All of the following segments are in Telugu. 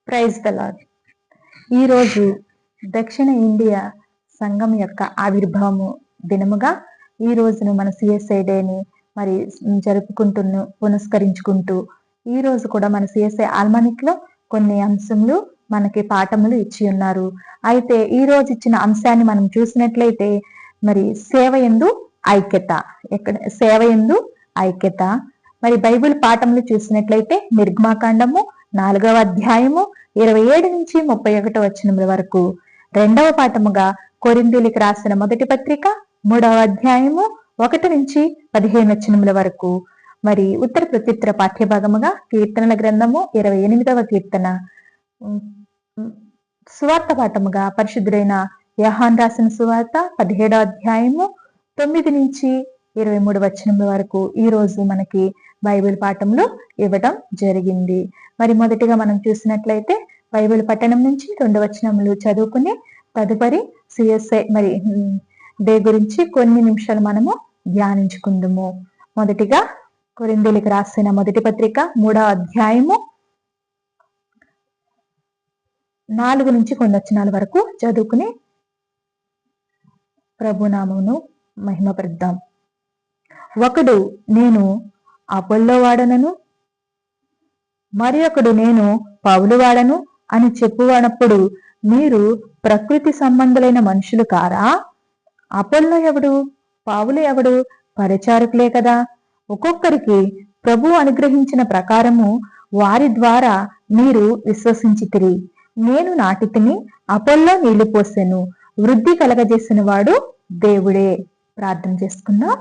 Praise the lord. ఈరోజు దక్షిణ ఇండియా సంఘం యొక్క ఆవిర్భావము దినముగా ఈ రోజును మన సిఎస్ఐ డేని మరి పునస్కరించుకుంటూ ఈ రోజు కూడా మన సిఎస్ఐ ఆల్మానిక్ లో కొన్ని అంశములు మనకి పాఠములు ఇచ్చి ఉన్నారు. అయితే ఈ రోజు ఇచ్చిన అంశాన్ని మనం చూసినట్లయితే మరి సేవ యందు ఐక్యత. సేవ యందు ఐక్యత. మరి బైబిల్ పాఠములు చూసినట్లయితే నిర్గమాకాండము 4వ అధ్యాయము 27 నుంచి 31 వచనముల వరకు, రెండవ పాఠముగా కొరింథీయులకు రాసిన మొదటి పత్రిక 3వ అధ్యాయము 1 నుంచి 15 వచనముల వరకు, మరి ఉత్తర ప్రత్యుత్తర పాఠ్యభాగముగా కీర్తనల గ్రంథము 28వ కీర్తన, సువార్త పాఠముగా పరిశుద్ధుడైన యోహాను రాసిన సువార్త 17వ అధ్యాయము 9 నుంచి 23 వచనముల వరకు ఈ రోజు మనకి బైబిల్ పాఠంలో ఇవ్వడం జరిగింది. మరి మొదటిగా మనం చూసినట్లయితే బైబిల్ పట్టణం నుంచి 2 వచనములు చదువుకుని తదుపరి సిఎస్ఐ మరి డే గురించి కొన్ని నిమిషాలు మనము ధ్యానించుకుందాము. మొదటిగా కొరింథీయులకు రాసిన మొదటి పత్రిక 3వ అధ్యాయము 4 నుంచి కొన్ని వచనాల వరకు చదువుకుని ప్రభునామమును మహిమపరుద్దాం. ఒకడు నేను అపొల్లో వాడనను, మరి ఒకడు నేను పౌలు వాడను అని చెప్పువాడప్పుడు మీరు ప్రకృతి సంబంధులైన మనుషులు కారా? అపొల్లో ఎవడు, పౌలు ఎవడు? పరిచారకులే కదా. ఒక్కొక్కరికి ప్రభు అనుగ్రహించిన ప్రకారము వారి ద్వారా మీరు విశ్వసించితిరి. నేను నాటితిని, అపొల్లో నీళ్లు పోసెను, వృద్ధి కలగజేసిన వాడు దేవుడే. ప్రార్థన చేసుకుందాం.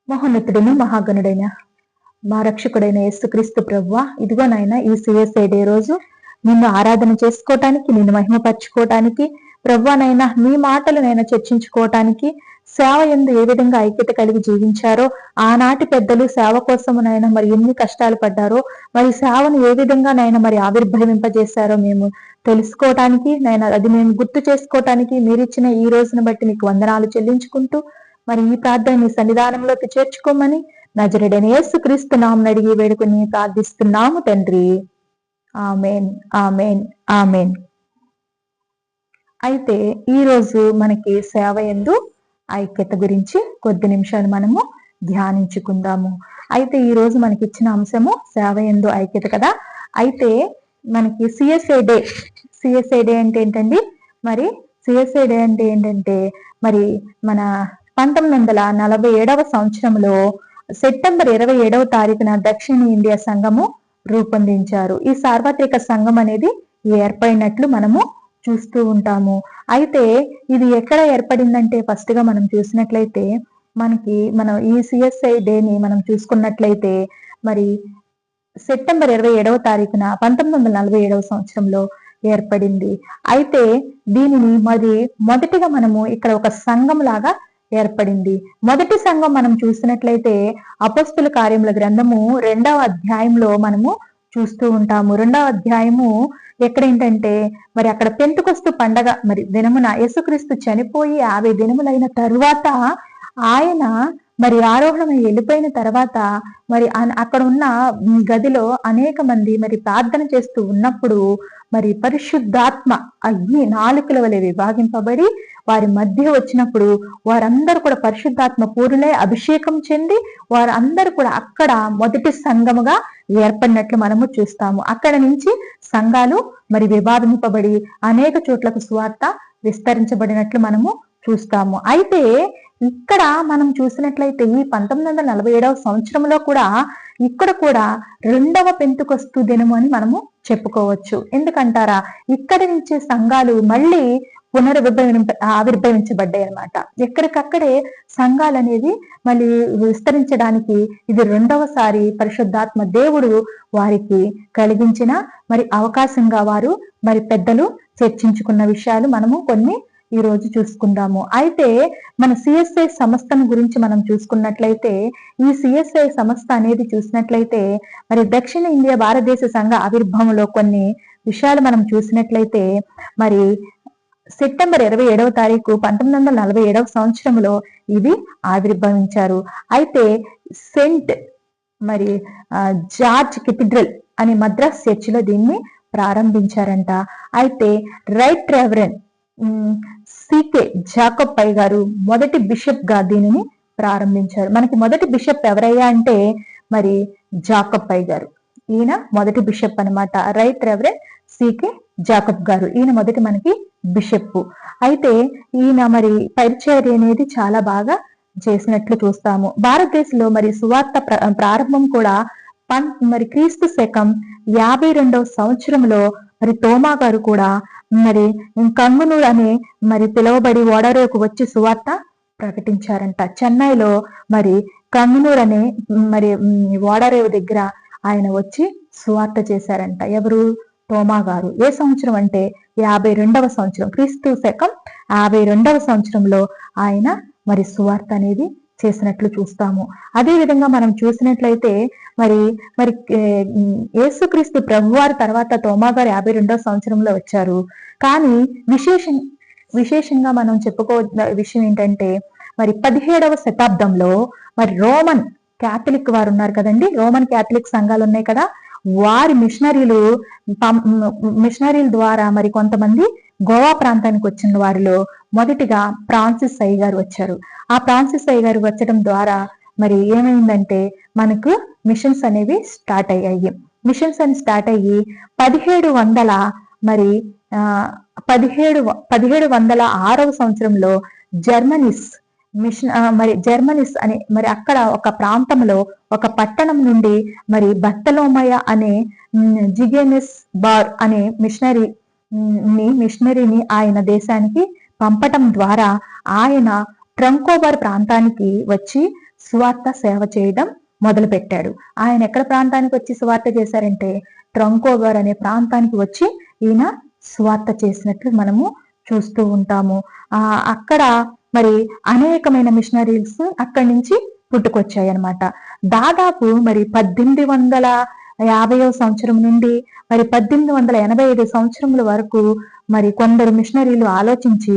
మహోన్నతుడైన మహాగణుడైన మా రక్షకుడైన యేసుక్రీస్తు ప్రభువా, ఇదిగో నాయన ఈ సిఎస్ఐ డే రోజు నిన్ను ఆరాధన చేసుకోవటానికి, నిన్ను మహిమపరచుకోవటానికి ప్రభువా నైనా నీ మాటలు నైనా చర్చించుకోవటానికి, సేవ యందు ఏ విధంగా ఐక్యత కలిగి జీవించారో, ఆనాటి పెద్దలు సేవ కోసము నైనా మరి ఎన్ని కష్టాలు పడ్డారో, మరి సేవను ఏ విధంగా నైనా మరి ఆవిర్భవింపజేశారో మేము తెలుసుకోవటానికి నైనా అది మేము గుర్తు చేసుకోవటానికి మీరిచ్చిన ఈ రోజును బట్టి మీకు వందనాలు చెల్లించుకుంటూ మరి ఈ ప్రార్థన నీ సన్నిధానంలోకి చేర్చుకోమని నజరేయుడైన యేసుక్రీస్తు నామమున అడిగి వేడుకొని ప్రార్థిస్తున్నాము తండ్రి. ఆమేన్, ఆమేన్, ఆమేన్. అయితే ఈ రోజు మనకి సేవ యందు ఐక్యత గురించి కొద్ది నిమిషాలు మనము ధ్యానించుకుందాము. అయితే ఈ రోజు మనకి ఇచ్చిన అంశము సేవ యందు ఐక్యత కదా. అయితే మనకి సిఎస్ఐ డే అంటే ఏంటండి? మరి సిఎస్ఐ డే అంటే ఏంటంటే మరి మన 1947వ సంవత్సరంలో సెప్టెంబర్ 27వ తారీఖున దక్షిణ ఇండియా సంఘము రూపొందించారు. ఈ సార్వత్రిక సంఘం అనేది ఏర్పడినట్లు మనము చూస్తూ ఉంటాము. అయితే ఇది ఎక్కడ ఏర్పడిందంటే ఫస్ట్ గా మనం చూసినట్లయితే మనం ఈ సిఎస్ఐ డేని మనం చూసుకున్నట్లయితే మరి సెప్టెంబర్ 27వ తారీఖున 1947వ సంవత్సరంలో ఏర్పడింది. అయితే దీనిని మరి మొదటిగా మనము ఇక్కడ ఒక సంఘం లాగా ఏర్పడింది. మొదటి సంఘం మనం చూసినట్లయితే అపొస్తలుల కార్యముల గ్రంథము 2వ అధ్యాయంలో మనము చూస్తూ ఉంటాము. 2వ అధ్యాయము ఎక్కడేంటంటే మరి అక్కడ పెంతెకొస్తు పండగ మరి దినమున యేసుక్రీస్తు చనిపోయి 50 దినములైన తరువాత ఆయన మరి ఆరోహణమై వెళ్ళిపోయిన తర్వాత మరి అక్కడ ఉన్న గదిలో అనేక మంది మరి ప్రార్థన చేస్తూ ఉన్నప్పుడు మరి పరిశుద్ధాత్మ అగ్ని నాలుకల వలె విభాగింపబడి వారి మధ్య వచ్చినప్పుడు వారందరూ కూడా పరిశుద్ధాత్మ పూరులై అభిషేకం చెంది వారందరూ కూడా అక్కడ మొదటి సంఘముగా ఏర్పడినట్లు మనము చూస్తాము. అక్కడ నుంచి సంఘాలు మరి విభాగింపబడి అనేక చోట్లకు సువార్త విస్తరించబడినట్లు మనము చూస్తాము. అయితే ఇక్కడ మనం చూసినట్లయితే ఈ 1947వ సంవత్సరంలో కూడా ఇక్కడ కూడా 2వ పెంతెకొస్తు దినము అని మనము చెప్పుకోవచ్చు. ఎందుకంటారా? ఇక్కడి నుంచి సంఘాలు మళ్ళీ ఆవిర్భవించబడ్డాయి అన్నమాట. ఎక్కడికక్కడే సంఘాలు అనేది మళ్ళీ విస్తరించడానికి ఇది 2వసారి పరిశుద్ధాత్మ దేవుడు వారికి కలిగించిన మరి అవకాశంగా వారు మరి పెద్దలు చర్చించుకున్న విషయాలు మనము కొన్ని ఈ రోజు చూసుకుందాము. అయితే మన సిఎస్ఐ సంస్థను గురించి మనం చూసుకున్నట్లయితే ఈ సిఎస్ఐ సంస్థ అనేది చూసినట్లయితే మరి దక్షిణ ఇండియా భారతదేశ సంఘ ఆవిర్భావంలో కొన్ని విషయాలు మనం చూసినట్లయితే మరి సెప్టెంబర్ 27వ తారీఖు 1947వ సంవత్సరంలో ఇది ఆవిర్భవించారు. అయితే సెయింట్ మరి జార్జ్ కెథీడ్రల్ అని మద్రాస్ చర్చిలో దీన్ని ప్రారంభించారంట. అయితే రైట్ రెవరెండ్ సికే జాకబ్ పై గారు మొదటి బిషప్ గా దీనిని ప్రారంభించారు. మనకి మొదటి బిషప్ ఎవరయ్యా అంటే మరి జాకబ్ పై గారు. ఈయన మొదటి బిషప్ అనమాట. రైట్ రెవరెండ్ సికే జాకబ్ గారు, ఈయన మొదటి మనకి బిషప్. అయితే ఈయన మరి పరిచర్య అనేది చాలా బాగా చేసినట్లు చూస్తాము. భారతదేశంలో మరి సువార్త ప్రారంభం కూడా మరి క్రీస్తు శకం 52వ సంవత్సరంలో మరి తోమా గారు కూడా మరి కంగునూరు అనే మరి పిలువబడి ఓడరేవుకు వచ్చి సువార్త ప్రకటించారంట. చెన్నైలో మరి కంగునూరు అనే మరి ఓడరేవు దగ్గర ఆయన వచ్చి సువార్త చేశారంట. ఎవరు? తోమా గారు. ఏ సంవత్సరం అంటే 52వ సంవత్సరం, క్రీస్తు శకం 52వ సంవత్సరంలో ఆయన మరి సువార్త అనేది చేసినట్లు చూస్తాము. అదే విధంగా మనం చూసినట్లయితే మరి మరి యేసుక్రీస్తు ప్రభువారి తర్వాత తోమా గారు 52వ సంవత్సరంలో వచ్చారు. కానీ విశేషంగా మనం చెప్పుకోవద్ద విషయం ఏంటంటే మరి 17వ శతాబ్దంలో మరి రోమన్ క్యాథలిక్ వారు ఉన్నారు కదండి, రోమన్ క్యాథలిక్ సంఘాలు ఉన్నాయి కదా, వారి మిషనరీల ద్వారా మరి కొంతమంది గోవా ప్రాంతానికి వచ్చిన వారిలో మొదటిగా ఫ్రాన్సిస్ అయ్య గారు వచ్చారు. ఆ ఫ్రాన్సిస్ అయ్య గారు వచ్చడం ద్వారా మరి ఏమైందంటే మనకు మిషన్స్ అనేవి స్టార్ట్ అయ్యాయి. మిషన్స్ అని స్టార్ట్ అయ్యి 1706వ సంవత్సరంలో జర్మనీస్ అని మరి అక్కడ ఒక ప్రాంతంలో ఒక పట్టణం నుండి మరి బర్తలోమయ అనే జిగేనిస్ బార్ అనే మిషనరీని ఆయన దేశానికి పంపటం ద్వారా ఆయన ట్రంకోబార్ ప్రాంతానికి వచ్చి సువార్త సేవ చేయడం మొదలు పెట్టాడు. ఆయన ఎక్కడ ప్రాంతానికి వచ్చి సువార్త చేశారంటే ట్రంకోబార్ అనే ప్రాంతానికి వచ్చి ఈయన సువార్త చేసినట్లు మనము చూస్తూ ఉంటాము. అక్కడ మరి అనేకమైన మిషనరీస్ అక్కడి నుంచి పుట్టుకొచ్చాయి అన్నమాట. దాదాపు మరి 1850వ సంవత్సరం నుండి మరి 1885 సంవత్సరముల వరకు మరి కొందరు మిషనరీలు ఆలోచించి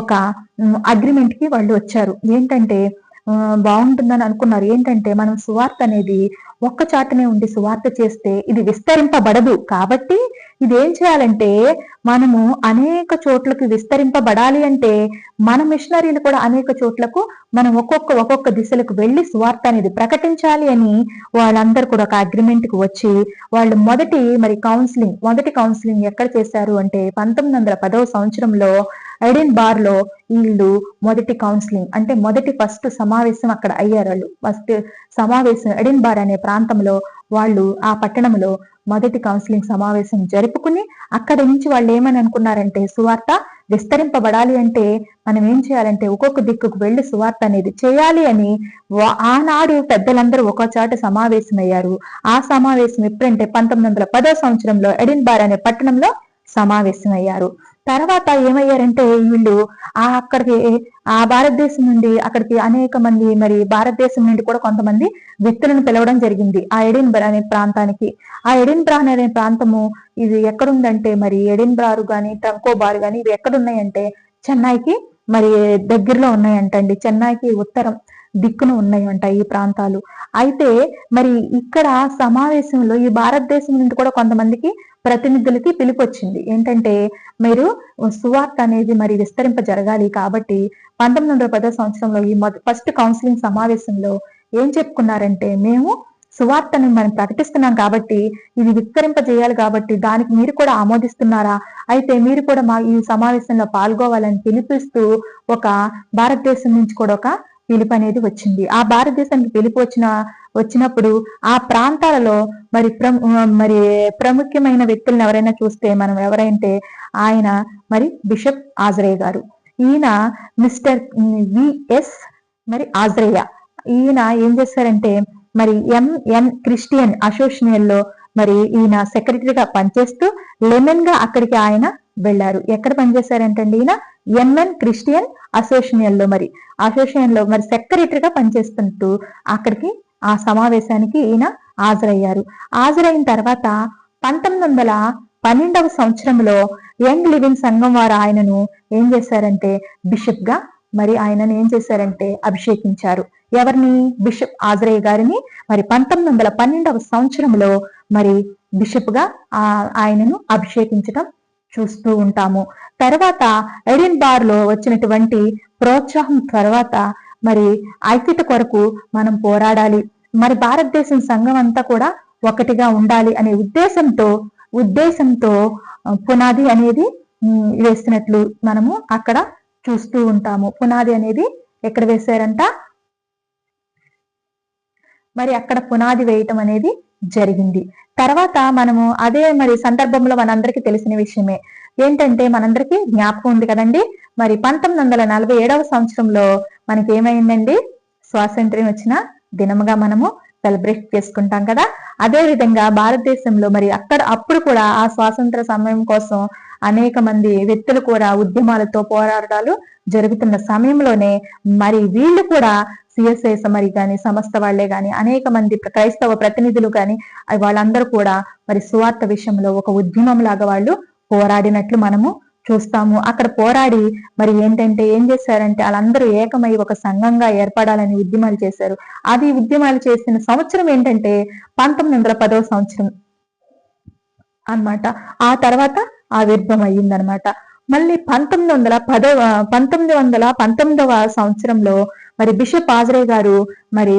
ఒక అగ్రిమెంట్ కి వాళ్ళు వచ్చారు. ఏంటంటే బాగుంటుందని అనుకున్నారు. ఏంటంటే మనం సువార్త అనేది ఒక్క చాటనే ఉండి సువార్త చేస్తే ఇది విస్తరింపబడదు, కాబట్టి ఇది ఏం చేయాలంటే మనము అనేక చోట్లకి విస్తరింపబడాలి అంటే మన మిషనరీలు కూడా అనేక చోట్లకు మనం ఒక్కొక్క దిశలకు వెళ్లి సువార్త అనేది ప్రకటించాలి అని వాళ్ళందరూ కూడా ఒక అగ్రిమెంట్ కి వచ్చి వాళ్ళు మొదటి కౌన్సిలింగ్ ఎక్కడ చేశారు అంటే 1910వ సంవత్సరంలో ఎడిన్ బార్ లో వీళ్ళు మొదటి కౌన్సిలింగ్ అంటే ఫస్ట్ సమావేశం అక్కడ అయ్యారు. వాళ్ళు ఫస్ట్ సమావేశం ఎడిన్ బార్ అనే ప్రాంతంలో వాళ్ళు ఆ పట్టణంలో మొదటి కౌన్సిలింగ్ సమావేశం జరుపుకుని అక్కడి నుంచి వాళ్ళు ఏమని అనుకున్నారంటే సువార్త విస్తరింపబడాలి అంటే మనం ఏం చేయాలంటే ఒక్కొక్క దిక్కుకు వెళ్లి సువార్త అనేది చేయాలి అని ఆనాడు పెద్దలందరూ ఒక చోట సమావేశమయ్యారు. ఆ సమావేశం ఎప్పుడంటే 1910వ సంవత్సరంలో ఎడిన్ బార్ అనే పట్టణంలో సమావేశమయ్యారు. తర్వాత ఏమయ్యారంటే వీళ్ళు అక్కడికి ఆ భారతదేశం నుండి అక్కడికి అనేక మంది మరి భారతదేశం నుండి కూడా కొంతమంది వ్యక్తులను పిలవడం జరిగింది ఆ ఎడిన్బరా అనే ప్రాంతానికి. ఆ ఎడిన్బరా అనే ప్రాంతము ఇది ఎక్కడుందంటే మరి ఎడిన్బరారు గాని ట్రంకోబార్ గాని ఇవి ఎక్కడున్నాయంటే చెన్నైకి మరి దగ్గరలో ఉన్నాయంటండి. చెన్నైకి ఉత్తరం దిక్కున ఉన్నాయంట ఈ ప్రాంతాలు. అయితే మరి ఇక్కడ సమావేశంలో ఈ భారతదేశం నుండి కూడా కొంతమందికి ప్రతినిధులకి పిలుపొచ్చింది. ఏంటంటే మీరు సువార్త అనేది మరి విస్తరింప జరగాలి కాబట్టి 1910వ సంవత్సరంలో ఈ ఫస్ట్ కౌన్సిలింగ్ సమావేశంలో ఏం చెప్పుకున్నారంటే మేము సువార్తని మనం ప్రకటిస్తున్నాం కాబట్టి ఇది విస్తరింప చేయాలి కాబట్టి దానికి మీరు కూడా ఆమోదిస్తున్నారా, అయితే మీరు కూడా మా ఈ సమావేశంలో పాల్గొవాలని పిలిపిస్తూ ఒక భారతదేశం నుంచి కూడా ఒక పిలుపు అనేది వచ్చింది. ఆ భారతదేశానికి పిలుపు వచ్చినప్పుడు ఆ ప్రాంతాలలో మరి ప్రముఖమైన వ్యక్తులను ఎవరైనా చూస్తే మనం ఎవరైతే ఆయన మరి బిషప్ ఆజ్రే గారు. ఈయన మిస్టర్ విఎస్ మరి ఆజ్రేయ. ఈయన ఏం చేశారంటే మరి ఎంఎన్ క్రిస్టియన్ అసోసియేషన్ లో మరి ఈయన సెక్రటరీగా పనిచేస్తూ లెమన్ గా అక్కడికి ఆయన వెళ్లారు. ఎక్కడ పనిచేశారంటండి ఈయన ఎంఎన్ క్రిస్టియన్ అసోసియేషన్ లో మరి సెక్రటరీగా పనిచేస్తుంటూ అక్కడికి ఆ సమావేశానికి ఈయన హాజరయ్యారు. హాజరైన తర్వాత 1912వ సంవత్సరంలో యంగ్ లివింగ్ సంఘం వారు ఆయనను ఏం చేశారంటే బిషప్ గా మరి ఆయనను ఏం చేశారంటే అభిషేకించారు. ఎవరిని? బిషప్ ఆజ్రే గారిని మరి 1912వ సంవత్సరంలో మరి బిషప్ గా ఆయనను అభిషేకించడం చూస్తూ ఉంటాము. తర్వాత ఎడిన్బార్ లో వచ్చినటువంటి ప్రోత్సాహం తర్వాత మరి ఐక్యత కొరకు మనం పోరాడాలి, మరి భారతదేశం సంఘం అంతా కూడా ఒకటిగా ఉండాలి అనే ఉద్దేశంతో పునాది అనేది వేసినట్లు మనము అక్కడ చూస్తూ ఉంటాము. పునాది అనేది ఎక్కడ వేశారంట, మరి అక్కడ పునాది వేయటం అనేది జరిగింది. తర్వాత మనము అదే మరి సందర్భంలో మనందరికీ తెలిసిన విషయమే ఏంటంటే, మనందరికీ జ్ఞాపకం ఉంది కదండి, మరి 1947వ సంవత్సరంలో మనకి ఏమైందండి, స్వాతంత్ర్యం వచ్చిన దినముగా మనము సెలబ్రేట్ చేసుకుంటాం కదా. అదే విధంగా భారతదేశంలో మరి అప్పుడు కూడా ఆ స్వాతంత్ర సమయం కోసం అనేక మంది వ్యక్తులు కూడా ఉద్యమాలతో పోరాటాలు జరుగుతున్న సమయంలోనే మరి వీళ్ళు కూడా సిఎస్ఐ మరి కానీ సమస్త వాళ్లే గాని అనేక మంది క్రైస్తవ ప్రతినిధులు కానీ వాళ్ళందరూ కూడా మరి సువార్త విషయంలో ఒక ఉద్యమం లాగా వాళ్ళు పోరాడినట్లు మనము చూస్తాము. అక్కడ పోరాడి మరి ఏంటంటే ఏం చేశారంటే, వాళ్ళందరూ ఏకమై ఒక సంఘంగా ఏర్పడాలని ఉద్యమాలు చేశారు. అది ఉద్యమాలు చేసిన సంవత్సరం ఏంటంటే 1910వ సంవత్సరం అన్నమాట. ఆ తర్వాత ఆవిర్భం అయ్యిందనమాట. మళ్ళీ 1919వ సంవత్సరంలో మరి బిషప్ ఆజ్రే గారు మరి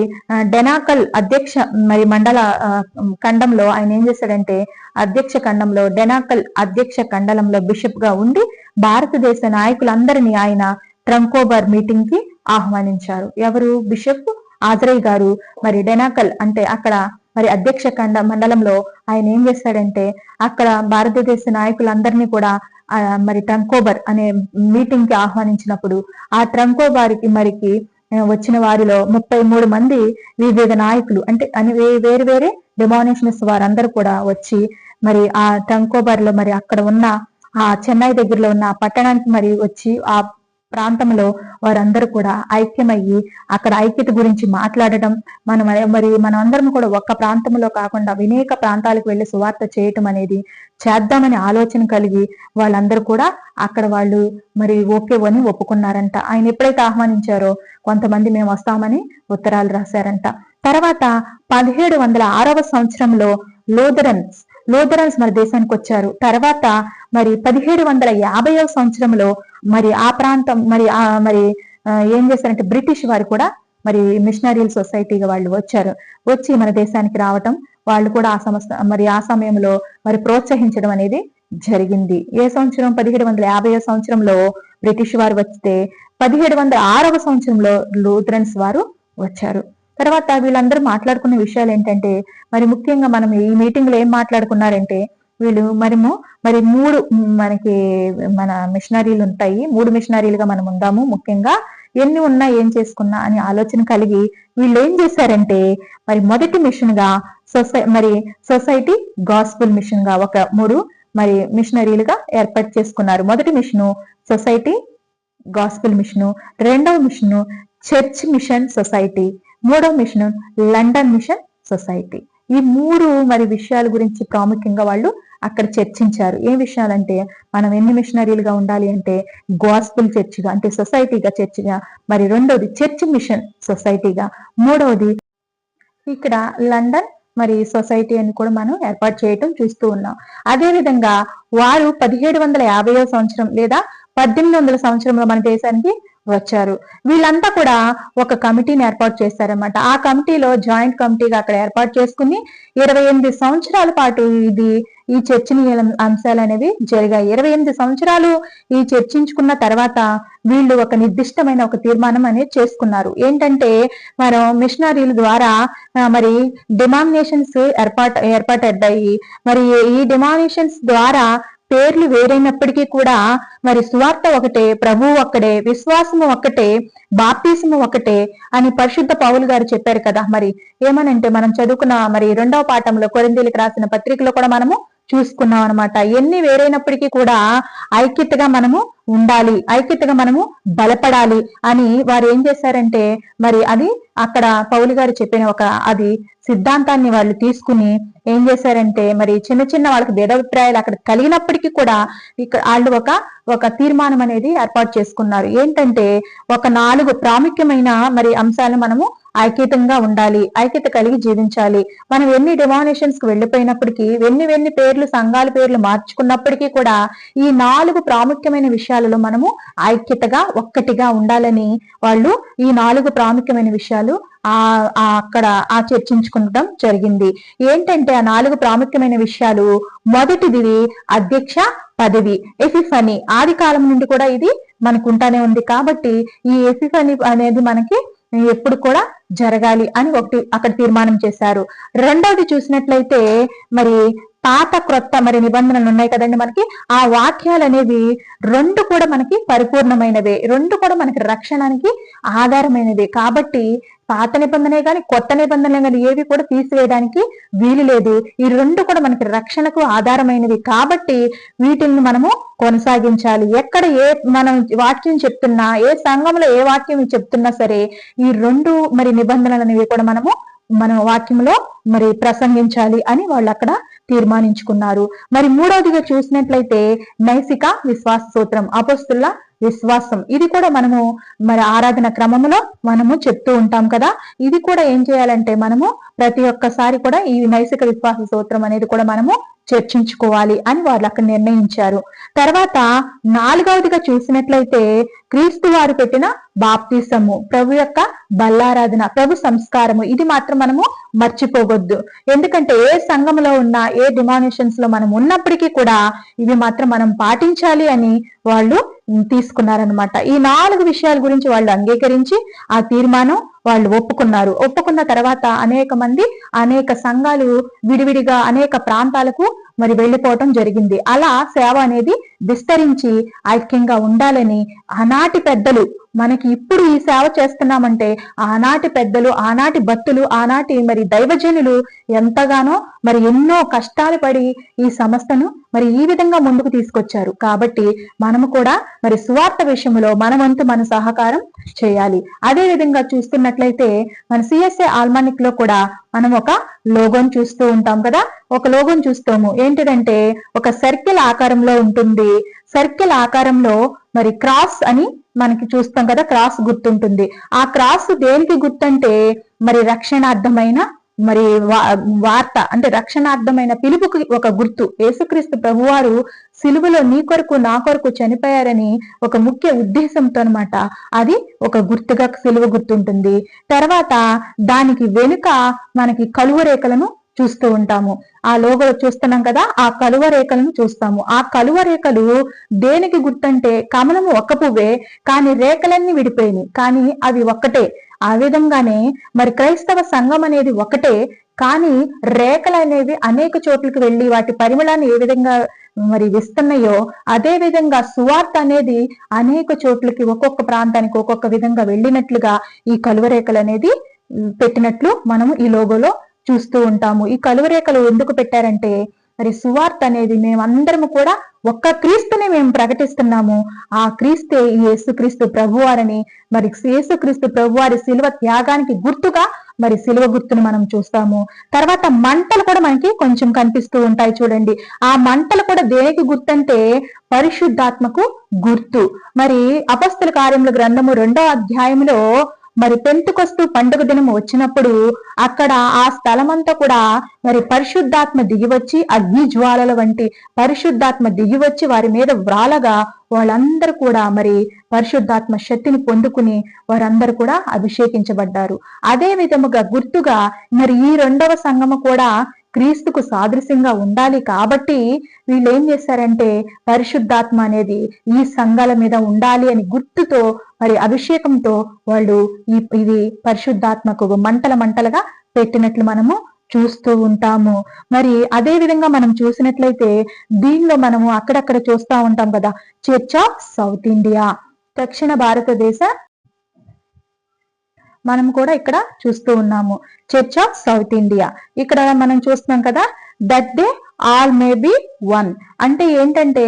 డెనాకల్ అధ్యక్ష మరి మండల ఖండంలో ఆయన ఏం చేశాడంటే, అధ్యక్ష ఖండంలో డెనాకల్ అధ్యక్ష ఖండలంలో బిషప్ గా ఉండి భారతదేశ నాయకులందరినీ ఆయన ట్రంకోబర్ మీటింగ్ కి ఆహ్వానించారు. ఎవరు? బిషప్ ఆజ్రే గారు మరి డెనాకల్ అంటే అక్కడ మరి అధ్యక్ష మండలంలో ఆయన ఏం చేశాడంటే, అక్కడ భారతదేశ నాయకులందరినీ కూడా మరి ట్రంకోబర్ అనే మీటింగ్ కి ఆహ్వానించినప్పుడు ఆ ట్రంకోబార్కి మరికి వచ్చిన వారిలో 33 మంది వివిధ నాయకులు అంటే వేరు వేరే డినామినేషన్స్ వారందరూ కూడా వచ్చి మరి ఆ ట్రంకోబర్ లో మరి అక్కడ ఉన్న ఆ చెన్నై దగ్గరలో ఉన్న ఆ పట్టణానికి మరి వచ్చి ఆ ప్రాంతంలో వారందరూ కూడా ఐక్యమయ్యి అక్కడ ఐక్యత గురించి మాట్లాడటం, మనం అందరం కూడా ఒక్క ప్రాంతంలో కాకుండా అనేక ప్రాంతాలకు వెళ్లి సువార్త చేయటం అనేది చేద్దామని ఆలోచన కలిగి వాళ్ళందరూ కూడా అక్కడ వాళ్ళు మరి ఓకే అని ఒప్పుకున్నారంట. ఆయన ఎప్పుడైతే ఆహ్వానించారో కొంతమంది మేము వస్తామని ఉత్తరాలు రాశారంట. తర్వాత 1706వ సంవత్సరంలో లూథరన్స్ మన దేశానికి వచ్చారు. తర్వాత మరి 1750వ సంవత్సరంలో మరి ఆ ప్రాంతం మరి ఏం చేశారంటే, బ్రిటిష్ వారు కూడా మరి మిషనరీ సొసైటీగా వాళ్ళు వచ్చి మన దేశానికి రావటం, వాళ్ళు కూడా ఆ సమయంలో మరి ప్రోత్సహించడం అనేది జరిగింది. ఏ సంవత్సరం? 1750వ సంవత్సరంలో బ్రిటిష్ వారు వస్తే 1706వ సంవత్సరంలో లూథరన్స్ వారు వచ్చారు. తర్వాత వీళ్ళందరూ మాట్లాడుకున్న విషయాలు ఏంటంటే, మరి ముఖ్యంగా మనం ఈ మీటింగ్ లో ఏం మాట్లాడుకున్నారంటే, వీళ్ళు మరి మనకి మన మిషనరీలు ఉంటాయి, 3 మిషనరీలుగా మనం ఉందాము, ముఖ్యంగా ఎన్ని ఉన్నా ఏం చేసుకున్నా అని ఆలోచన కలిగి వీళ్ళు ఏం చేశారంటే, మరి మొదటి మిషన్ గా సొసైటీ గాస్పుల్ మిషన్ గా ఒక 3 మరి మిషనరీలుగా ఏర్పాటు చేసుకున్నారు. మొదటి మిషను సొసైటీ గాస్పుల్ మిషను, రెండవ మిషను చర్చ్ మిషన్ సొసైటీ, మూడవ మిషన్ లండన్ మిషన్ సొసైటీ. ఈ 3 మరి విషయాల గురించి ప్రాముఖ్యంగా వాళ్ళు అక్కడ చర్చించారు. ఏ విషయాలంటే, మనం ఎన్ని మిషనరీలుగా ఉండాలి అంటే, గాస్పుల్ చర్చిగా అంటే సొసైటీగా చర్చిగా, మరి రెండవది చర్చ్ మిషన్ సొసైటీగా, మూడవది ఇక్కడ లండన్ మరి సొసైటీ అని కూడా మనం ఏర్పాటు చేయటం చూస్తూ ఉన్నాం. అదే విధంగా వారు 1750వ సంవత్సరం లేదా 1800 సంవత్సరంలో మన దేశానికి వచ్చారు. వీళ్ళంతా కూడా ఒక కమిటీని ఏర్పాటు చేశారన్నమాట. ఆ కమిటీలో జాయింట్ కమిటీగా అక్కడ ఏర్పాటు చేసుకుని 28 సంవత్సరాల పాటు ఈ చర్చనీయ అంశాలు అనేవి జరిగాయి. 28 సంవత్సరాలు ఈ చర్చించుకున్న తర్వాత వీళ్ళు ఒక నిర్దిష్టమైన ఒక తీర్మానం అనేది చేసుకున్నారు. ఏంటంటే, మనం మిషనరీల ద్వారా మరి డినామినేషన్స్ ఏర్పాటయ్యాయి. మరి ఈ డినామినేషన్స్ ద్వారా పేర్లు వేరైనప్పటికీ కూడా మరి సువార్త ఒకటే, ప్రభువు ఒక్కడే, విశ్వాసము ఒక్కటే, బాప్తిసము ఒకటే అని పరిశుద్ధ పౌలు గారు చెప్పారు కదా. మరి ఏమనంటే, మనం చదువుకున్న మరి 2వ పాఠంలో కొరింథీయులకు రాసిన పత్రికలో కూడా మనము చూసుకున్నాం అనమాట. ఎన్ని వేరైనప్పటికీ కూడా ఐక్యతగా మనము ఉండాలి, ఐక్యతగా మనము బలపడాలి అని వారు ఏం చేశారంటే మరి అది అక్కడ పౌలు గారు చెప్పిన ఒక అది సిద్ధాంతాన్ని వాళ్ళు తీసుకుని ఏం చేశారంటే మరి చిన్న చిన్న వాళ్ళకి భేదాభిప్రాయాలు అక్కడ కలిగినప్పటికీ కూడా ఇక్కడ వాళ్ళు ఒక తీర్మానం అనేది ఏర్పాటు చేసుకున్నారు. ఏంటంటే ఒక 4 ప్రాముఖ్యమైన మరి అంశాలను మనము ఐక్యతంగా ఉండాలి, ఐక్యత కలిగి జీవించాలి. మనం ఎన్ని డినామినేషన్స్ కి వెళ్ళిపోయినప్పటికీ, ఎన్ని పేర్లు సంఘాల పేర్లు మార్చుకున్నప్పటికీ కూడా ఈ 4 ప్రాముఖ్యమైన విషయాలలో మనము ఐక్యతగా ఒక్కటిగా ఉండాలని వాళ్ళు ఈ 4 ప్రాముఖ్యమైన విషయాలు అక్కడ చర్చించుకుంటం జరిగింది. ఏంటంటే ఆ 4 ప్రాముఖ్యమైన విషయాలు, మొదటిది అధ్యక్ష పదవి, ఎపిఫనీ. ఆది కాలం నుండి కూడా ఇది మనకు ఉంటానే ఉంది. కాబట్టి ఈ ఎపిఫనీ అనేది మనకి ఎప్పుడు కూడా జరగాలి అని ఒకటి అక్కడ తీర్మానం చేశారు. రెండవది చూసినట్లయితే మరి పాత క్రొత్త మరి నిబంధనలు ఉన్నాయి కదండి మనకి. ఆ వాక్యాలు అనేవి 2 కూడా మనకి పరిపూర్ణమైనవే, 2 కూడా మనకి రక్షణానికి ఆధారమైనవి. కాబట్టి పాత నిబంధనే గాని కొత్త నిబంధనలే గాని ఏవి కూడా తీసివేయడానికి వీలు లేదు. ఈ 2 కూడా మనకి రక్షణకు ఆధారమైనవి. కాబట్టి వీటిని మనము కొనసాగించాలి. ఎక్కడ మనం వాక్యం చెప్తున్నా, ఏ సంఘంలో ఏ వాక్యం చెప్తున్నా సరే ఈ 2 మరి నిబంధనలు అనేవి కూడా మన వాక్యంలో మరి ప్రసంగించాలి అని వాళ్ళు అక్కడ తీర్మానించుకున్నారు. మరి మూడవదిగా చూసినట్లయితే నైతిక విశ్వాస సూత్రం, అపోస్తుల విశ్వాసం. ఇది కూడా మనము మరి ఆరాధన క్రమంలో మనము చెప్తూ ఉంటాం కదా. ఇది కూడా ఏం చేయాలంటే మనము ప్రతి ఒక్కసారి కూడా ఈ నైతిక విశ్వాస సూత్రం అనేది కూడా మనము చర్చించుకోవాలి అని వాళ్ళు అక్కడ నిర్ణయించారు. తర్వాత 4వదిగా చూసినట్లయితే క్రీస్తు వారు పెట్టిన బాప్తిసము, ప్రభు యొక్క బల్లారాధన, ప్రభు సంస్కారము. ఇది మాత్రం మనము మర్చిపోవద్దు. ఎందుకంటే ఏ సంఘంలో ఉన్నా, ఏ డినామినేషన్స్ లో మనం ఉన్నప్పటికీ కూడా ఇవి మాత్రం మనం పాటించాలి అని వాళ్ళు తీసుకున్నారనమాట. ఈ 4 విషయాల గురించి వాళ్ళు అంగీకరించి ఆ తీర్మానం వాళ్ళు ఒప్పుకున్నారు. ఒప్పుకున్న తర్వాత అనేక సంఘాలు విడివిడిగా అనేక ప్రాంతాలకు మరి వెళ్ళిపోవటం జరిగింది. అలా సేవ అనేది విస్తరించి ఐక్యంగా ఉండాలని ఆనాటి పెద్దలు, మనకి ఇప్పుడు ఈ సేవ చేస్తున్నామంటే ఆనాటి పెద్దలు, ఆనాటి భక్తులు, ఆనాటి మరి దైవజనులు ఎంతగానో మరి ఎన్నో కష్టాలు పడి ఈ సంస్థను మరి ఈ విధంగా ముందుకు తీసుకొచ్చారు. కాబట్టి మనము కూడా మరి సువార్త విషయంలో మన సహకారం చేయాలి. అదే విధంగా చూస్తున్నట్లయితే మన సిఎస్ఏ ఆల్మానిక్ లో కూడా మనం ఒక లోగోను చూస్తూ ఉంటాం కదా. ఒక లోగోను చూస్తాము. ఏంటిదంటే ఒక సర్కిల్ ఆకారంలో ఉంటుంది. సర్కిల్ ఆకారంలో మరి క్రాస్ అని మనకి చూస్తాం కదా, క్రాస్ గుర్తుంటుంది. ఆ క్రాస్ దేనికి గుర్తంటే మరి రక్షణార్థమైన మరి వార్త, అంటే రక్షణార్థమైన పిలుపుకి ఒక గుర్తు. యేసుక్రీస్తు ప్రభువారు సిలువలో నీ కొరకు నా కొరకు చనిపోయారని ఒక ముఖ్య ఉద్దేశంతో అనమాట అది ఒక గుర్తుగా సిలువ గుర్తుంటుంది. తర్వాత దానికి వెనుక మనకి కలువ రేఖలను చూస్తూ ఉంటాము. ఆ లోగోలో చూస్తున్నాం కదా, ఆ కలువ రేఖలను చూస్తాము. ఆ కలువ రేఖలు దేనికి గుర్తంటే కమలము ఒక్క పువ్వే, కానీ రేఖలన్నీ విడిపోయినాయి, కానీ అవి ఒక్కటే. ఆ విధంగానే మరి క్రైస్తవ సంఘం అనేది ఒకటే, కానీ రేఖలు అనేవి అనేక చోట్లకి వెళ్ళి వాటి పరిమళాన్ని ఏ విధంగా మరి ఇస్తున్నాయో అదే విధంగా సువార్త అనేది అనేక చోట్లకి ఒక్కొక్క ప్రాంతానికి ఒక్కొక్క విధంగా వెళ్ళినట్లుగా ఈ కలువరేఖలు అనేది పెట్టినట్లు మనము ఈ లోగోలో చూస్తూ ఉంటాము. ఈ కలువరేఖలు ఎందుకు పెట్టారంటే మరి సువార్త అనేది మేమందరము కూడా ఒక్క క్రీస్తుని మేము ప్రకటిస్తున్నాము. ఆ క్రీస్తే యేసుక్రీస్తు ప్రభువారని, మరి యేసుక్రీస్తు ప్రభువారి శిలువ త్యాగానికి గుర్తుగా మరి శిలువ గుర్తును మనం చూస్తాము. తర్వాత మంటలు కూడా మనకి కొంచెం కనిపిస్తూ ఉంటాయి చూడండి. ఆ మంటలు కూడా దేనికి గుర్తంటే పరిశుద్ధాత్మకు గుర్తు. మరి అపొస్తల కార్యముల గ్రంథము 2వ అధ్యాయంలో మరి పెంతెకొస్తు పండుగ దినం వచ్చినప్పుడు అక్కడ ఆ స్థలమంతా కూడా మరి పరిశుద్ధాత్మ దిగివచ్చి అగ్ని జ్వాలల వంటి పరిశుద్ధాత్మ దిగివచ్చి వారి మీద వ్రాలగా వాళ్ళందరూ కూడా మరి పరిశుద్ధాత్మ శక్తిని పొందుకుని వారందరూ కూడా అభిషేకించబడ్డారు. అదే విధముగా గుర్తుగా మరి ఈ 2వ సంఘము కూడా క్రీస్తుకు సాదృశ్యంగా ఉండాలి. కాబట్టి వీళ్ళు ఏం చేశారంటే పరిశుద్ధాత్మ అనేది ఈ సంఘాల మీద ఉండాలి అని గుర్తుతో మరి అభిషేకంతో వాళ్ళు ఇది పరిశుద్ధాత్మకు మంటలుగా పెట్టినట్లు మనము చూస్తూ ఉంటాము. మరి అదే విధంగా మనం చూసినట్లయితే దీనిలో మనము అక్కడక్కడ చూస్తూ ఉంటాం కదా, చర్చ్ ఆఫ్ సౌత్ ఇండియా, దక్షిణ భారతదేశ మనం కూడా ఇక్కడ చూస్తూ ఉన్నాము. చర్చ్ ఆఫ్ సౌత్ ఇండియా ఇక్కడ మనం చూస్తున్నాం కదా, that they all may be one. అంటే ఏంటంటే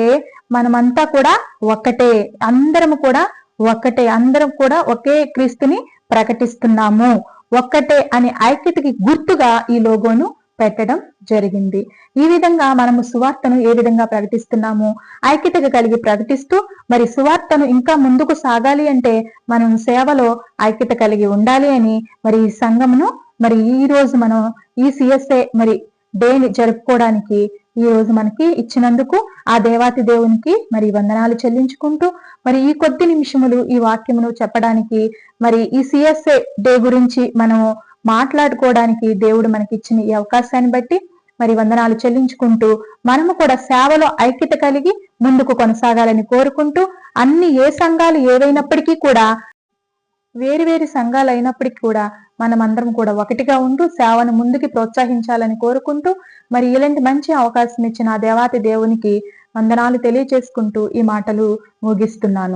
మనమంతా కూడా ఒక్కటే, అందరము కూడా ఒక్కటే, అందరం కూడా ఒకే క్రీస్తుని ప్రకటిస్తున్నాము, ఒక్కటే అనే ఐక్యతకి గుర్తుగా ఈ లోగోను పెట్టడం జరిగింది. ఈ విధంగా మనము సువార్తను ఏ విధంగా ప్రకటిస్తున్నాము, ఐక్యతగా కలిగి ప్రకటిస్తూ మరి సువార్తను ఇంకా ముందుకు సాగాలి అంటే మనం సేవలో ఐక్యత కలిగి ఉండాలి అని మరి ఈ సంఘమును మరి ఈ రోజు మనం ఈ సిఎస్ఏ మరి డేని జరుపుకోవడానికి ఈ రోజు మనకి ఇచ్చినందుకు ఆ దేవాతి దేవునికి మరి వందనాలు చెల్లించుకుంటూ మరి ఈ కొద్ది నిమిషములు ఈ వాక్యమును చెప్పడానికి మరి ఈ సిఎస్ఏ డే గురించి మనము మాట్లాడుకోవడానికి దేవుడు మనకి ఇచ్చిన ఈ అవకాశాన్ని బట్టి మరి వందనాలు చెల్లించుకుంటూ మనము కూడా సేవలో ఐక్యత కలిగి ముందుకు కొనసాగాలని కోరుకుంటూ ఏ సంఘాలు ఏవైనప్పటికీ కూడా వేరు సంఘాలు అయినప్పటికీ కూడా మనమందరం కూడా ఒకటిగా ఉంటూ సేవను ముందుకి ప్రోత్సహించాలని కోరుకుంటూ మరి ఇలాంటి మంచి అవకాశం ఇచ్చిన దేవాతి దేవునికి వందనాలు తెలియజేసుకుంటూ ఈ మాటలు ముగిస్తున్నాను.